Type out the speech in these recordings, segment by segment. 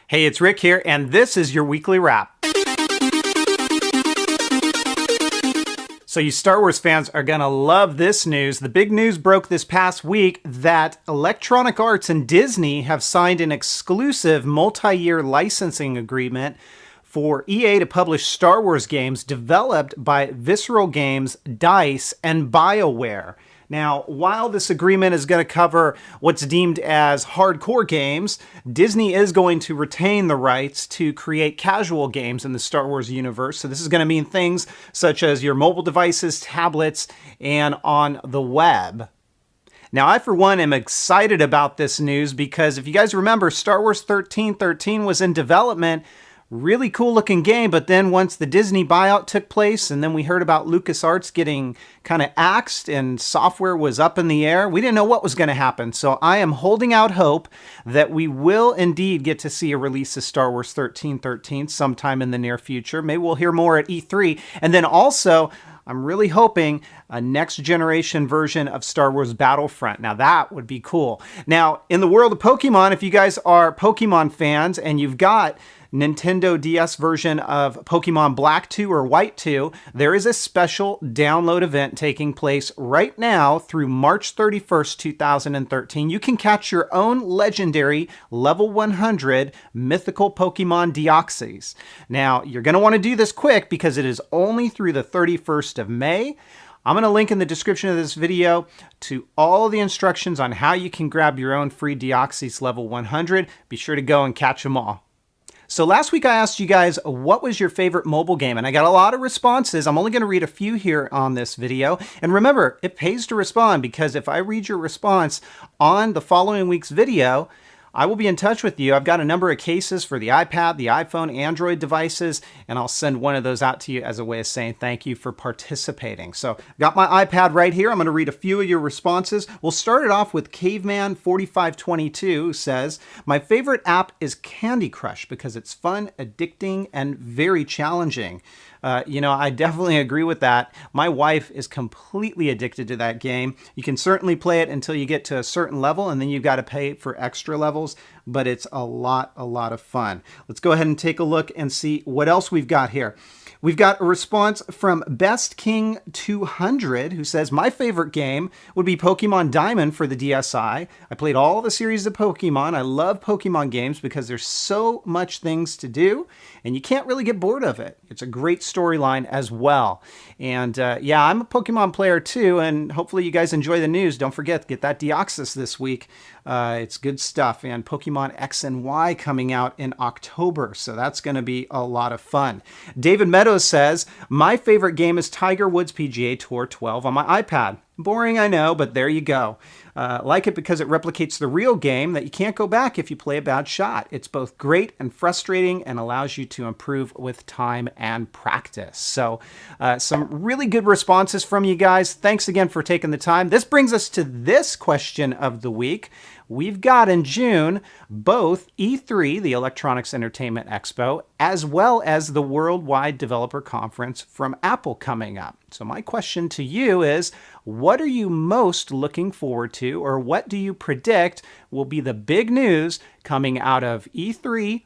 Hey, it's Rick here, and this is your weekly wrap. So you Star Wars fans are going to love this news. The big news broke this past week that Electronic Arts and Disney have signed an exclusive multi-year licensing agreement for EA to publish Star Wars games developed by Visceral Games, DICE, and BioWare. Now, while this agreement is going to cover what's deemed as hardcore games, Disney is going to retain the rights to create casual games in the Star Wars universe. So this is going to mean things such as your mobile devices, tablets, and on the web. Now, I, for one, am excited about this news because if you guys remember, Star Wars 1313 was in development. Really cool looking game, but then once the Disney buyout took place and then we heard about LucasArts getting kind of axed and software was up in the air, we didn't know what was going to happen. So I am holding out hope that we will indeed get to see a release of Star Wars 1313 sometime in the near future. Maybe we'll hear more at E3. And then also, I'm really hoping a next generation version of Star Wars Battlefront. Now that would be cool. Now, in the world of Pokemon, if you guys are Pokemon fans and you've got Nintendo DS version of Pokemon Black 2 or White 2, there is a special download event taking place right now through March 31st, 2013. You can catch your own legendary level 100 mythical Pokemon Deoxys. Now, you're going to want to do this quick because it is only through the 31st of May. I'm going to link in the description of this video to all the instructions on how you can grab your own free Deoxys level 100. Be sure to go and catch them all. So last week I asked you guys what was your favorite mobile game, and I got a lot of responses. I'm only going to read a few here on this video. And remember, it pays to respond because if I read your response on the following week's video, I will be in touch with you. I've got a number of cases for the iPad, the iPhone, Android devices, and I'll send one of those out to you as a way of saying thank you for participating. So I've got my iPad right here. I'm going to read a few of your responses. We'll start it off with Caveman4522, who says, my favorite app is Candy Crush because it's fun, addicting, and very challenging. I definitely agree with that. My wife is completely addicted to that game. You can certainly play it until you get to a certain level, and then you've got to pay for extra levels, but it's a lot of fun. Let's go ahead and take a look and see what else we've got here. We've got a response from Best King 200 who says, my favorite game would be Pokemon Diamond for the DSi. I played all the series of Pokemon. I love Pokemon games because there's so much things to do and you can't really get bored of it. It's a great storyline as well. And yeah, I'm a Pokemon player too, and hopefully you guys enjoy the news. Don't forget, get that Deoxys this week. It's good stuff. And Pokemon X and Y coming out in October, so that's going to be a lot of fun. David Meadows says, my favorite game is Tiger Woods PGA Tour 12 on my iPad. Boring, I know, but there you go. Like it because it replicates the real game that you can't go back if you play a bad shot. It's both great and frustrating and allows you to improve with time and practice. So some really good responses from you guys. Thanks again for taking the time. This brings us to this question of the week. We've got in June both E3, the Electronics Entertainment Expo, as well as the Worldwide Developer Conference from Apple coming up. So my question to you is, what are you most looking forward to, or what do you predict will be the big news coming out of E3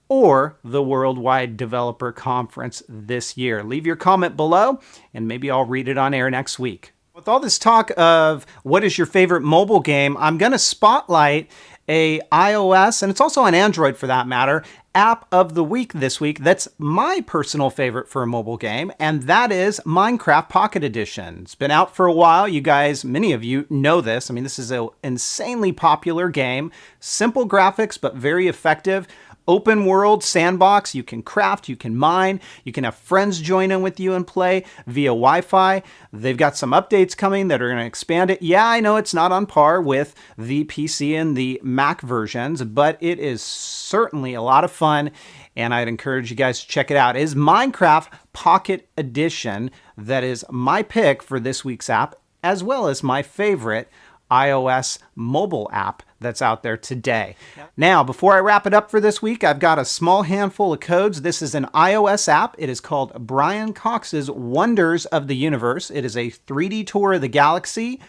or the Worldwide Developer Conference this year? Leave your comment below, and maybe I'll read it on air next week. With all this talk of what is your favorite mobile game, I'm going to spotlight a iOS, and it's also on Android for that matter, app of the week this week that's my personal favorite for a mobile game, and that is Minecraft Pocket Edition. It's been out for a while. You guys, many of you know this. I mean, this is an insanely popular game. Simple graphics, but very effective. Open world sandbox. You can craft, you can mine, you can have friends join in with you and play via Wi-Fi. They've got some updates coming that are going to expand it. Yeah, I know it's not on par with the PC and the Mac versions, but it is certainly a lot of fun, and I'd encourage you guys to check it out. It is Minecraft Pocket Edition that is my pick for this week's app, as well as my favorite iOS mobile app that's out there today. Now, before I wrap it up for this week, I've got a small handful of codes. This is an iOS app. It is called Brian Cox's Wonders of the Universe. It is a 3D tour of the galaxy.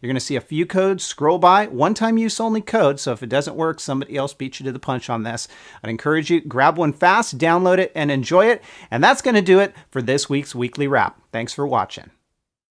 You're going to see a few codes scroll by, one-time use only code, so if it doesn't work, somebody else beat you to the punch on this. I'd encourage you, grab one fast, download it, and enjoy it. And that's going to do it for this week's Weekly Wrap. Thanks for watching.